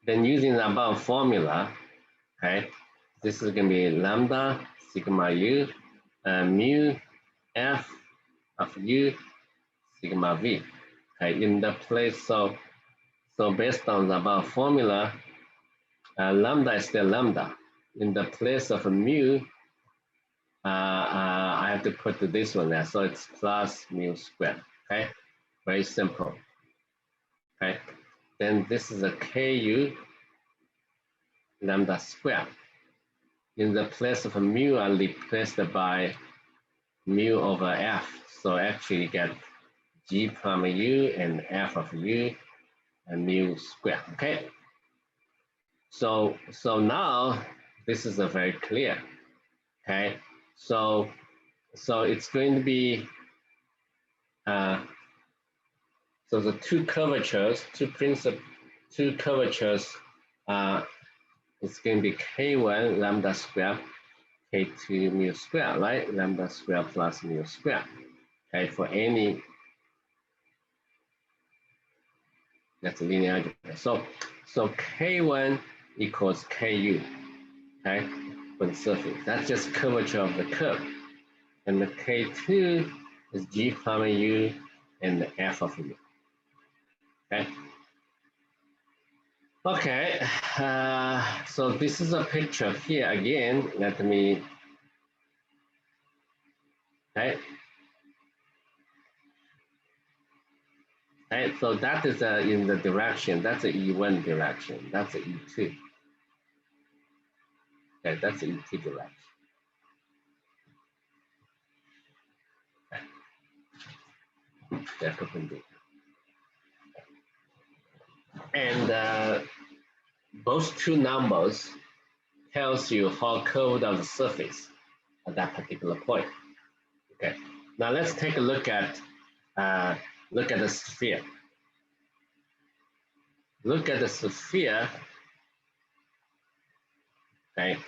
Speaker 1: Then using the above formula, okay, this is going to be lambda sigma u mu f of u sigma v. Okay, in the place of, so based on the above formula, lambda is still lambda. In the place of mu, I have to put this one there, so it's plus mu squared. Okay, very simple. Okay, then this is a ku lambda squared. In the place of mu, I replaced it by mu over f. So actually you get g prime u and f of u and mu squared. Okay. So now this is a very clear. Okay. So it's going to be so the two curvatures, two curvatures, it's going to be k1 lambda square, k2 mu square, right? Lambda square plus mu square. Okay, for any, that's a linear algebra. So k1 equals ku, okay, for the surface. That's just curvature of the curve. And the k2 is g prime u and the f of u. Okay. Okay, so this is a picture here again. Let me, okay. Okay, so that is in the direction, that's a E1 direction, that's a E2. Okay, that's the E2 direction. Okay. They're perpendicular. And those two numbers tells you how curved of the surface at that particular point. Okay, now let's take a look at the sphere. Look at the sphere. Okay.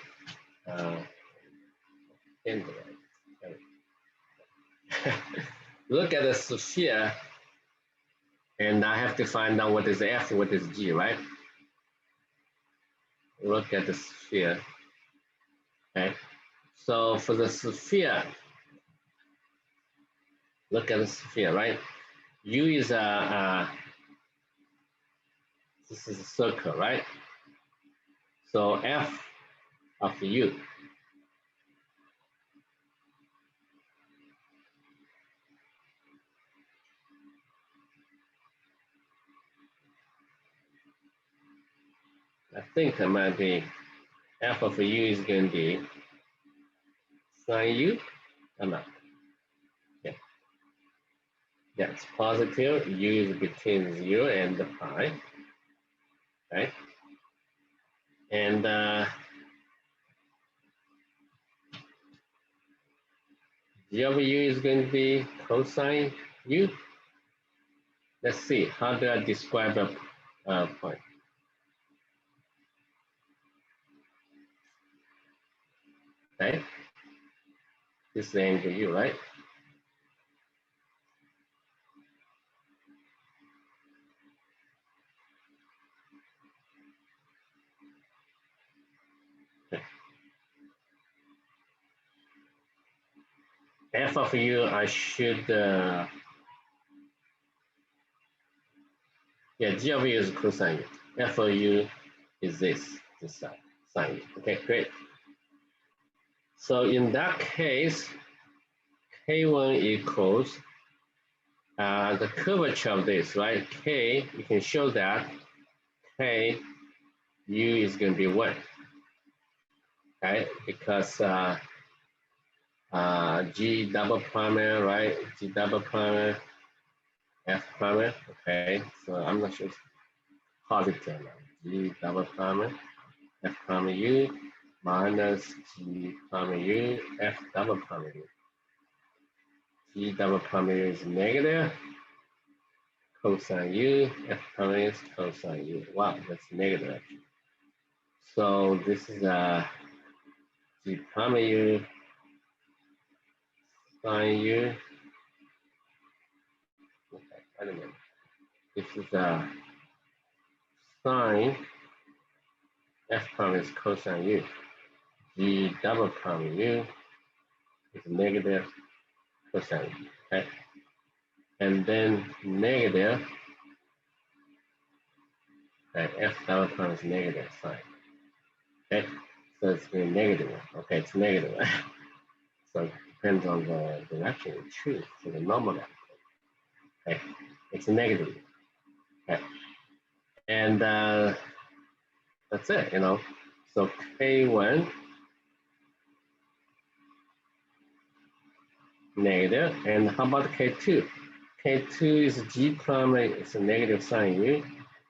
Speaker 1: Look at the sphere, and I have to find out what is F, what is G, right? Look at the sphere. Okay. So for the sphere, look at the sphere, right? U is this is a circle, right? So F of U. I think it might be f of u is going to be sine u or not. Yeah. Yeah, it's positive. U is between 0 and the pi. Right? And g of u is going to be cosine u. Let's see, how do I describe a point? Right? This is the angle u, right? F of u, I should, yeah, g of u is cosine u. F of u is this side, sine u. Okay, great. So in that case, K1 equals the curvature of this, right? K, you can show that K u is going to be 1, right? Because G double primary, right? G double primary, F primary, okay? So I'm not sure it's positive now. G double primary, F primary U minus G primary U, F double primary U. G double primary is negative, cosine U, F primary is cosine U. Wow, that's negative actually. So this is G primary U, sine U. Okay, wait a minute. This is sine, F prime is cosine U. G double prime U is negative cosine U, okay? And then negative, that F double prime is negative sine, okay? So it's going negative, okay, it's negative. So it depends on the direction you choose for the normal vector, okay? It's negative, okay? And that's it, you know? So K1 negative, and how about K2? K2 is G primary, it's a negative sine U,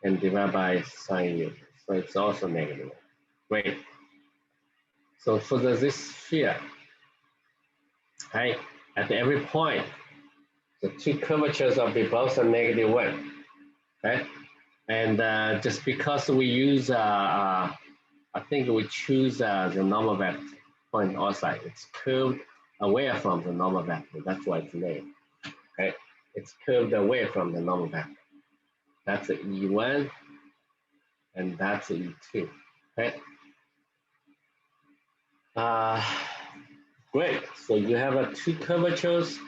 Speaker 1: and divided by sine U. So it's also negative. Great. So for this sphere, right, at every point, the two curvatures will be both a -1, right? And just because we use, I think we choose the normal vector point outside. It's curved away from the normal vector. That's why it's named, right? It's curved away from the normal vector. That's a E1, and that's a E2, right? Great. So you have two curvatures,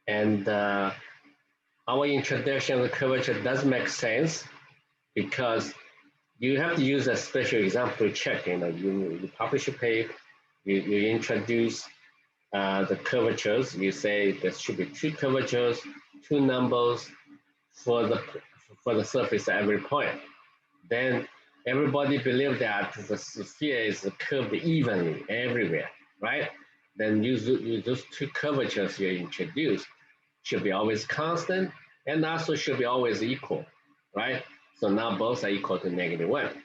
Speaker 1: and our introduction of the curvature does make sense because you have to use a special example to check. You know, you publish a paper, you introduce the curvatures. You say there should be two curvatures, two numbers for the surface at every point. Then everybody believes that the sphere is curved evenly everywhere, right? Then use those two curvatures you introduce should be always constant and also should be always equal, right? So now both are equal to -1.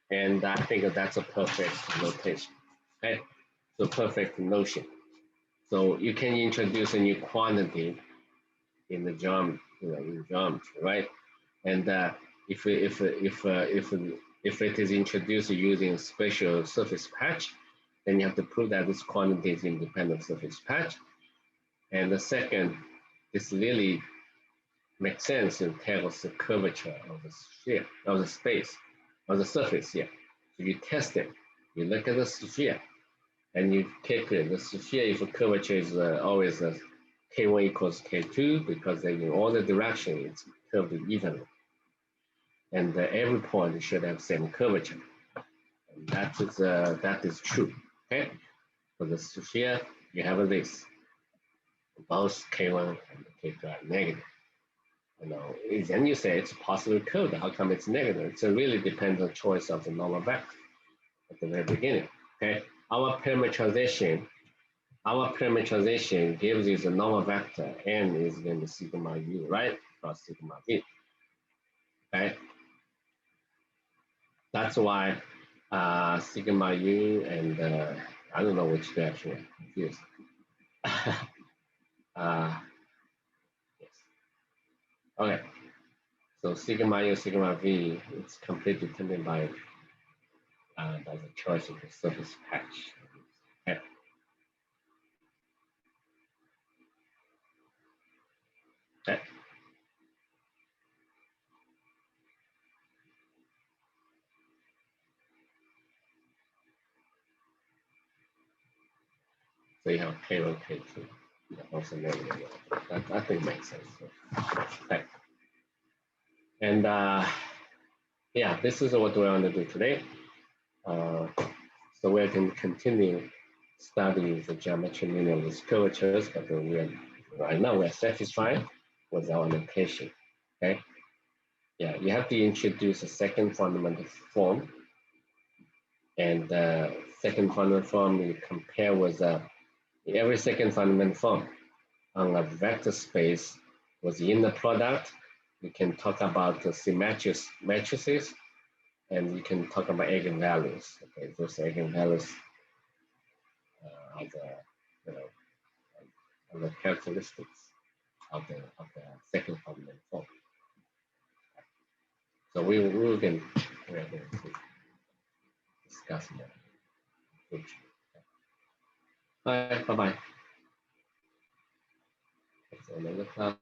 Speaker 1: And I think that's a perfect notation, okay? So perfect notion. So you can introduce a new quantity in the geometry, in geometry, right? And if it is introduced using special surface patch, then you have to prove that this quantity is independent surface patch. And the second, this really makes sense in terms of the curvature of the sphere, of the space, of the surface here. So you test it, you look at the sphere, and you calculate the sphere if the curvature is always K1 equals K2, because then in all the directions it's curved evenly. And every point should have same curvature. And that is true, okay? For the sphere, you have this, both K1 and K2 are negative. Then you say it's a positive code. How come it's negative? So it really depends on choice of the normal vector at the very beginning. Okay, our parameterization gives you the normal vector, n is going to sigma u, right? Plus sigma v. Okay, that's why sigma u and I don't know which direction. I'm confused. Yes. Okay. So sigma u, sigma v, it's completely determined by the choice of the surface patch. Okay. Okay. So you have K1, K2, also negative. That thing makes sense. Okay. And yeah, this is what we want to do today. So we can continue studying the geometry meaning of these curvatures, but right now we're satisfied with our notation. Okay. Yeah, you have to introduce a second fundamental form, and second fundamental form you compare with every second fundamental form on a vector space within the product. You can talk about the symmetric matrices, and you can talk about eigenvalues. Okay, those eigenvalues are the characteristics of the second fundamental form. So we're going to discuss more. Bye bye. That's another class.